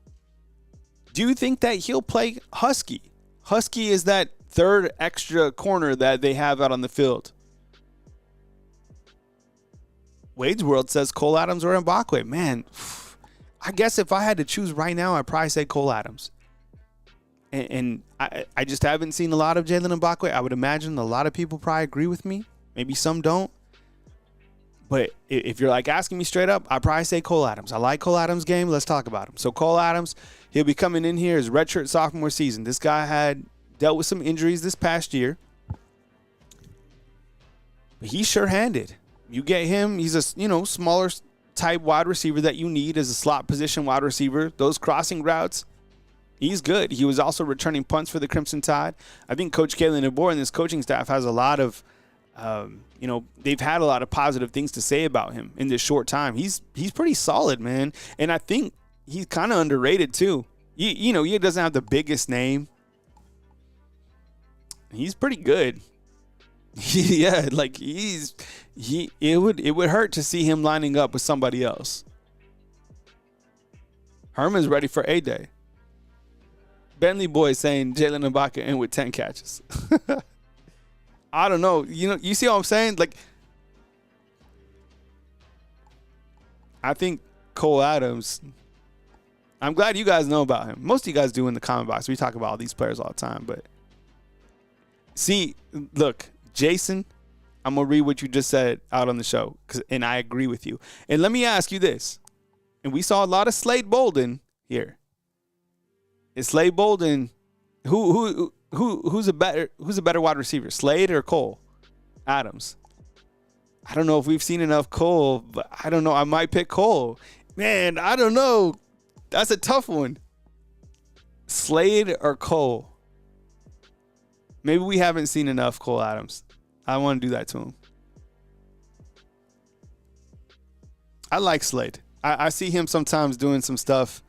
do you think that he'll play Husky? Husky is that third extra corner that they have out on the field. Wade's World says Cole Adams or Mbakwe. Man, I guess if I had to choose right now, I'd probably say Cole Adams. And I just haven't seen a lot of Jalen Mbakwe. I would imagine a lot of people probably agree with me. Maybe some don't. But if you're like asking me straight up, I'd probably say Cole Adams. I like Cole Adams' game. Let's talk about him. So Cole Adams, he'll be coming in here as redshirt sophomore season. This guy had dealt with some injuries this past year. But he's sure-handed. You get him, he's a smaller type wide receiver that you need as a slot position wide receiver. Those crossing routes, he's good. He was also returning punts for the Crimson Tide. I think Coach Keelon Russell and his coaching staff has a lot of, they've had a lot of positive things to say about him in this short time. He's pretty solid, man. And I think he's kind of underrated too. He doesn't have the biggest name. He's pretty good. Yeah, like it would hurt to see him lining up with somebody else. Herman's ready for A-Day. Bentley Boy saying Jalen Mbakwe in with 10 catches. I don't know. You see what I'm saying? Like, I think Cole Adams, I'm glad you guys know about him. Most of you guys do in the comment box. We talk about all these players all the time, but see, look, Jason, I'm going to read what you just said out on the show, and I agree with you. And let me ask you this. And we saw a lot of Slade Bolden here. Is Slade Bolden who's a better wide receiver, Slade or Cole Adams? I don't know if we've seen enough Cole, but I don't know. I might pick Cole. Man, I don't know. That's a tough one. Slade or Cole? Maybe we haven't seen enough Cole Adams. I want to do that to him. I like Slade. I see him sometimes doing some stuff,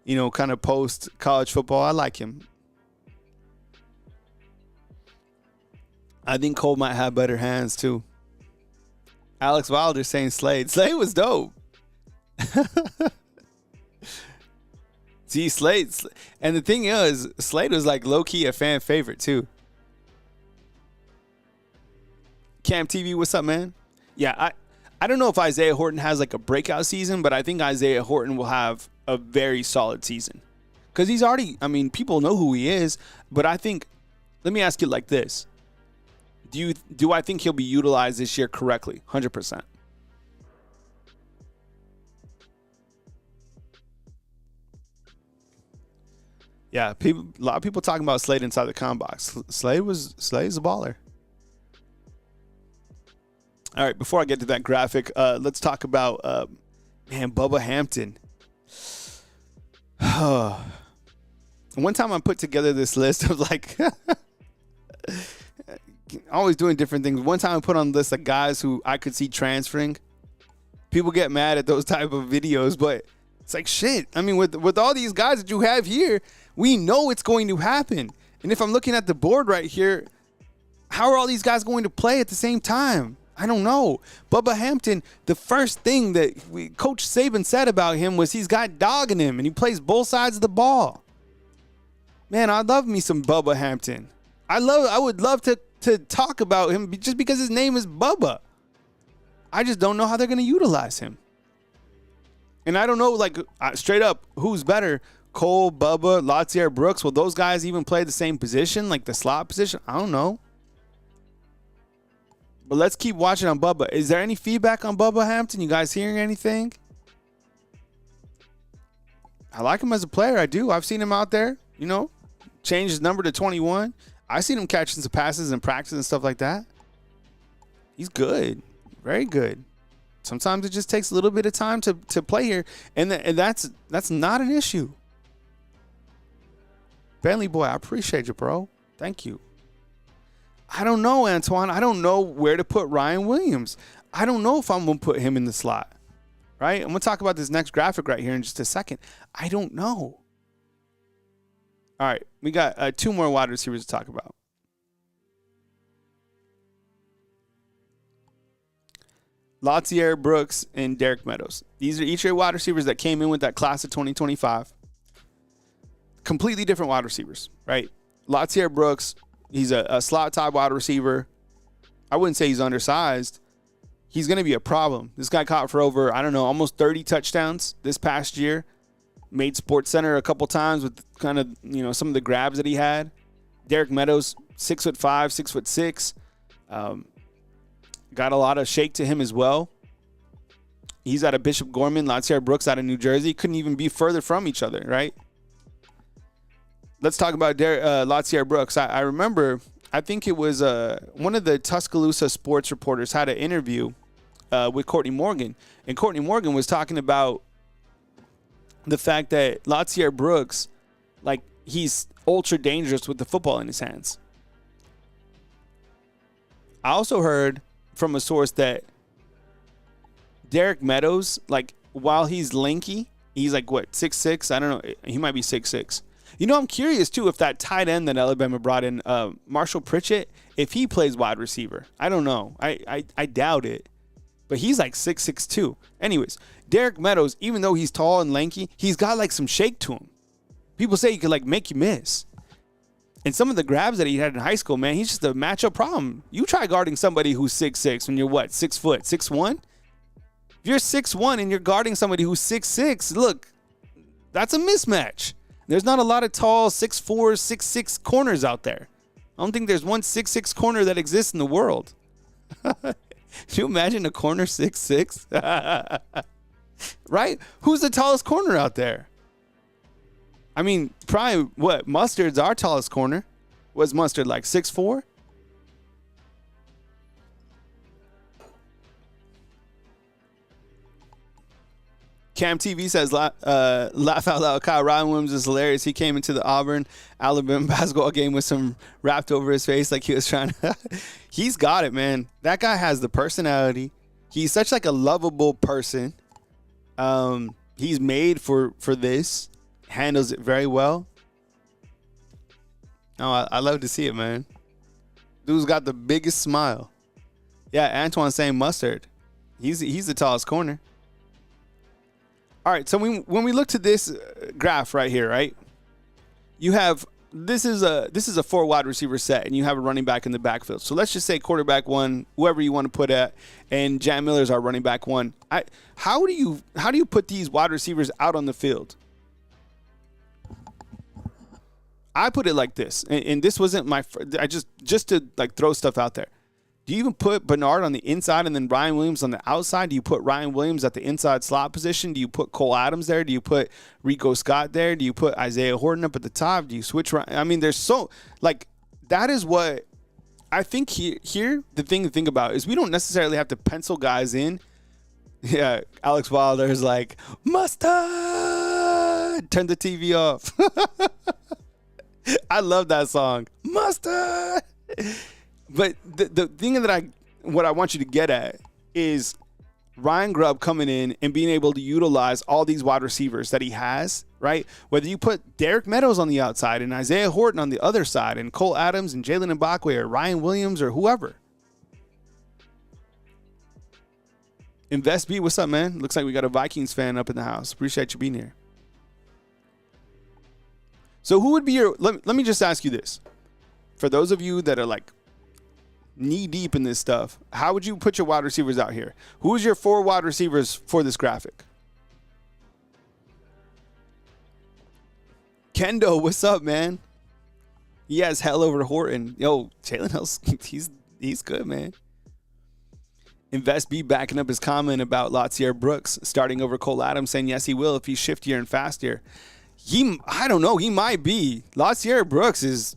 kind of post college football. I like him. I think Cole might have better hands too. Alex Wilder saying Slade. Slade was dope. See, Slade. And the thing is, Slade was like low-key a fan favorite too. Cam TV, what's up, man? Yeah, I don't know if Isaiah Horton has like a breakout season, but I think Isaiah Horton will have a very solid season. Because he's already, I mean, people know who he is, but I think, let me ask you like this. Do I think he'll be utilized this year correctly? 100%. Yeah, a lot of people talking about Slade inside the com box. Slade's a baller. All right, before I get to that graphic, let's talk about Bubba Hampton. One time I put together this list of like always doing different things. One time I put on the list of guys who I could see transferring. People get mad at those type of videos, but it's like shit. I mean, with all these guys that you have here, we know it's going to happen. And if I'm looking at the board right here, how are all these guys going to play at the same time? I don't know. Bubba Hampton, the first thing that Coach Saban said about him was he's got dog in him and he plays both sides of the ball. Man, I love me some Bubba Hampton. I would love to talk about him just because his name is Bubba. I just don't know how they're going to utilize him. And I don't know, like, straight up, who's better? Cole, Bubba, Latsier Brooks. Will those guys even play the same position, like the slot position? I don't know. But let's keep watching on Bubba. Is there any feedback on Bubba Hampton? You guys hearing anything? I like him as a player. I do. I've seen him out there, change his number to 21. I seen him catching some passes in practice and stuff like that. He's good. Very good. Sometimes it just takes a little bit of time to play here, and that's not an issue. Bentley boy, I appreciate you, bro. Thank you. I don't know, Antoine. I don't know where to put Ryan Williams. I don't know if I'm going to put him in the slot, right? I'm going to talk about this next graphic right here in just a second. I don't know. All right, we got 2 more wide receivers to talk about. Latsier Brooks and Derek Meadows. These are each your wide receivers that came in with that class of 2025. Completely different wide receivers, right? Latsier Brooks, he's a slot type wide receiver. I wouldn't say he's undersized. He's going to be a problem. This guy caught for over, almost 30 touchdowns this past year. Made SportsCenter a couple times with kind of, some of the grabs that he had. Derek Meadows, 6'5", 6'6". Got a lot of shake to him as well. He's out of Bishop Gorman. Latsier Brooks out of New Jersey. Couldn't even be further from each other, right? Let's talk about Latsier Brooks. I remember, I think it was one of the Tuscaloosa sports reporters had an interview with Courtney Morgan. And Courtney Morgan was talking about the fact that Latsier Brooks, like, he's ultra dangerous with the football in his hands. I also heard from a source that Derek Meadows, like, while he's lanky, he's like, what, 6'6"? I don't know. He might be 6'6". I'm curious, too, if that tight end that Alabama brought in, Marshall Pritchett, if he plays wide receiver. I don't know. I doubt it. But he's like 6'6", too. Anyways, Derek Meadows, even though he's tall and lanky, he's got, like, some shake to him. People say he could, like, make you miss. And some of the grabs that he had in high school, man, he's just a matchup problem. You try guarding somebody who's 6'6" when you're what, 6 foot, 6'1"? If you're 6'1" and you're guarding somebody who's 6'6", look, that's a mismatch. There's not a lot of tall 6'4", 6'6" corners out there. I don't think there's one 6'6" corner that exists in the world. Can you imagine a corner 6'6"? Right? Who's the tallest corner out there? I mean, probably, what, Mustard's our tallest corner. Was Mustard like 6'4"? Cam TV says, laugh out loud, Kyle Ryan Williams is hilarious. He came into the Auburn, Alabama basketball game with some wrapped over his face like he was trying to. He's got it, man. That guy has the personality. He's such like a lovable person. He's made for this. Handles it very well. Oh, I love to see it, man. Dude's got the biggest smile. Yeah, Antoine's saying Mustard. He's the tallest corner. All right, so when we look to this graph right here, right? You have this is a 4 wide receiver set, and you have a running back in the backfield. So let's just say quarterback 1, whoever you want to put at, and Jam Miller's our running back 1. How do you put these wide receivers out on the field? I put it like this, and this wasn't I just to like throw stuff out there. Do you even put Bernard on the inside and then Ryan Williams on the outside? Do you put Ryan Williams at the inside slot position? Do you put Cole Adams there? Do you put Rico Scott there? Do you put Isaiah Horton up at the top? Do you switch? I mean, there's so, like, that is what I think here the thing to think about is we don't necessarily have to pencil guys in. Yeah, Alex Wilder is like, mustard! Turn the TV off. I love that song. Mustard! But the thing that what I want you to get at is Ryan Grubb coming in and being able to utilize all these wide receivers that he has, right? Whether you put Derek Meadows on the outside and Isaiah Horton on the other side and Cole Adams and Jalen Mbakwe or Ryan Williams or whoever. Invest B, what's up, man? Looks like we got a Vikings fan up in the house. Appreciate you being here. So who would be your, let me just ask you this. For those of you that are like knee deep in this stuff, how would you put your wide receivers out here? Who's your 4 wide receivers for this graphic? Kendo, what's up, man? He has hell over Horton. Yo, Jalen Hill's he's good, man. Invest B backing up his comment about Latsier Brooks starting over Cole Adams, saying yes, he will if he's shiftier and faster. I don't know, he might be. Latsier Brooks is.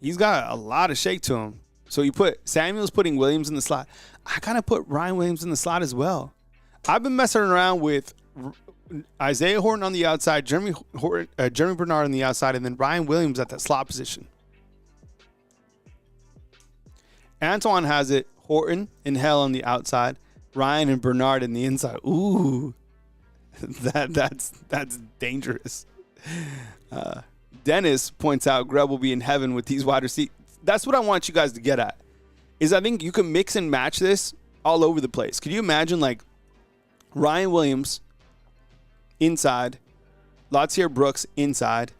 He's got a lot of shake to him. So you put Samuel's putting Williams in the slot. I kind of put Ryan Williams in the slot as well. I've been messing around with Isaiah Horton on the outside, Jeremy Bernard on the outside, and then Ryan Williams at that slot position. Antoine has it, Horton and Hell on the outside, Ryan and Bernard in the inside. Ooh, that's dangerous. Dennis points out Grubb will be in heaven with these wide receivers. That's what I want you guys to get at. Is I think you can mix and match this all over the place. Could you imagine like Ryan Williams inside, Latsier Brooks inside,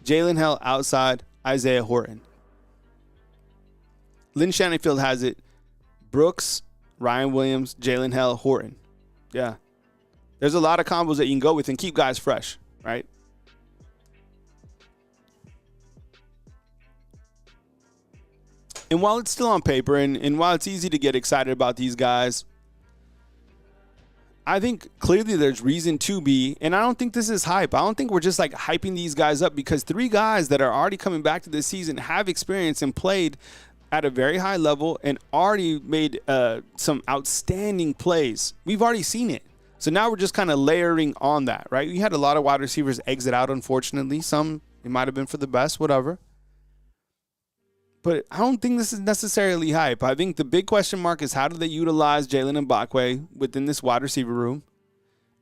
Jalen Hell outside, Isaiah Horton. Lynn Shannonfield has it. Brooks, Ryan Williams, Jalen Hell, Horton. Yeah. There's a lot of combos that you can go with and keep guys fresh, right? And while it's still on paper and while it's easy to get excited about these guys, I think clearly there's reason to be, and I don't think this is hype. I don't think we're just like hyping these guys up because 3 guys that are already coming back to this season have experience and played at a very high level and already made some outstanding plays. We've already seen it. So now we're just kind of layering on that, right? We had a lot of wide receivers exit out, unfortunately. Some, it might have been for the best, whatever. But I don't think this is necessarily hype. I think the big question mark is how do they utilize Jalen Mbakwe within this wide receiver room?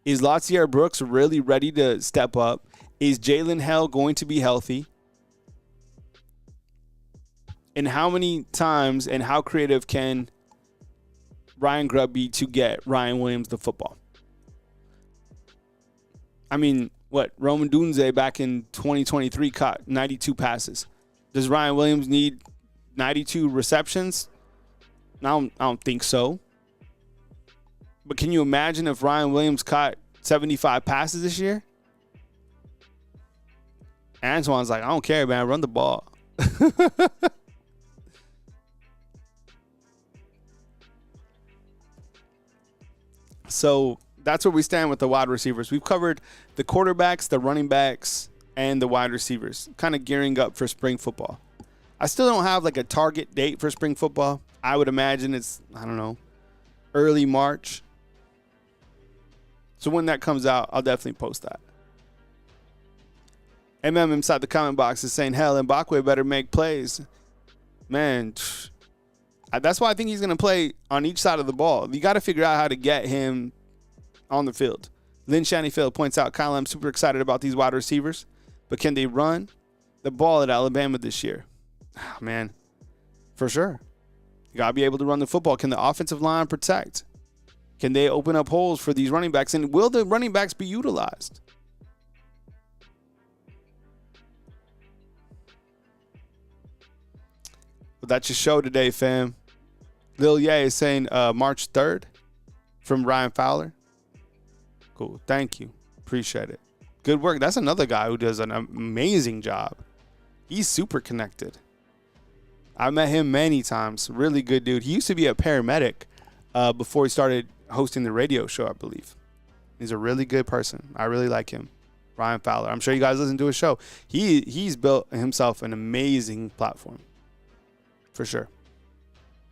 Is Latsier Brooks really ready to step up? Is Jalen Hell going to be healthy? And how many times and how creative can Ryan Grubb be to get Ryan Williams the football? I mean, what? Roman Dunze back in 2023 caught 92 passes. Does Ryan Williams need 92 receptions? I don't think so. But can you imagine if Ryan Williams caught 75 passes this year? Antoine's like, I don't care, man. Run the ball. So that's where we stand with the wide receivers. We've covered the quarterbacks, the running backs, and the wide receivers, kind of gearing up for spring football. I still don't have like a target date for spring football. I would imagine it's, I don't know, early March. So when that comes out, I'll definitely post that. MM inside the comment box is saying, hell, Mbakwe better make plays. Man, that's why I think he's going to play on each side of the ball. You got to figure out how to get him on the field. Lynn Shannonfield points out, Kyle, I'm super excited about these wide receivers, but can they run the ball at Alabama this year? Oh, man, for sure. You got to be able to run the football. Can the offensive line protect? Can they open up holes for these running backs? And will the running backs be utilized? Well, that's your show today, fam. Lil Ye is saying March 3rd from Ryan Fowler. Cool. Thank you. Appreciate it. Good work. That's another guy who does an amazing job. He's super connected. I met him many times. Really good dude. He used to be a paramedic before he started hosting the radio show, I believe. He's a really good person. I really like him. Ryan Fowler. I'm sure you guys listen to his show. He's built himself an amazing platform. For sure.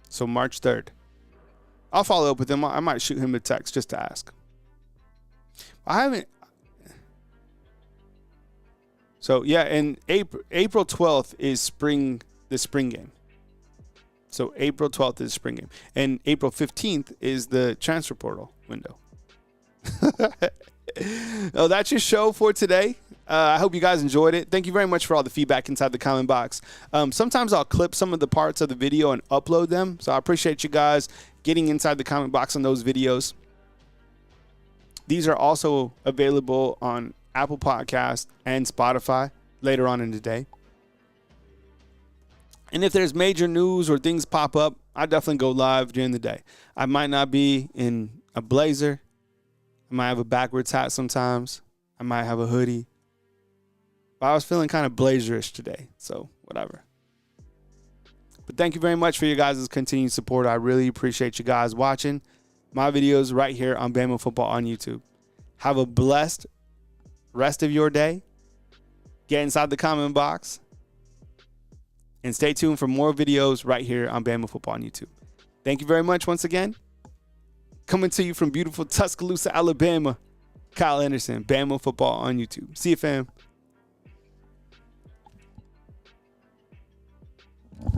So March 3rd. I'll follow up with him. I might shoot him a text just to ask. I haven't. So yeah, and April 12th is the spring game. So April 12th is spring game. And April 15th is the transfer portal window. Oh, that's your show for today. I hope you guys enjoyed it. Thank you very much for all the feedback inside the comment box. Sometimes I'll clip some of the parts of the video and upload them. So I appreciate you guys getting inside the comment box on those videos. These are also available on Apple Podcasts and Spotify later on in the day. And if there's major news or things pop up, I definitely go live during the day. I might not be in a blazer. I might have a backwards hat sometimes. I might have a hoodie. But I was feeling kind of blazerish today, so whatever. But thank you very much for your guys' continued support. I really appreciate you guys watching my videos right here on Bama Football on YouTube. Have a blessed rest of your day. Get inside the comment box. And stay tuned for more videos right here on Bama Football on YouTube. Thank you very much once again. Coming to you from beautiful Tuscaloosa, Alabama, Kyle Anderson, Bama Football on YouTube. See you, fam.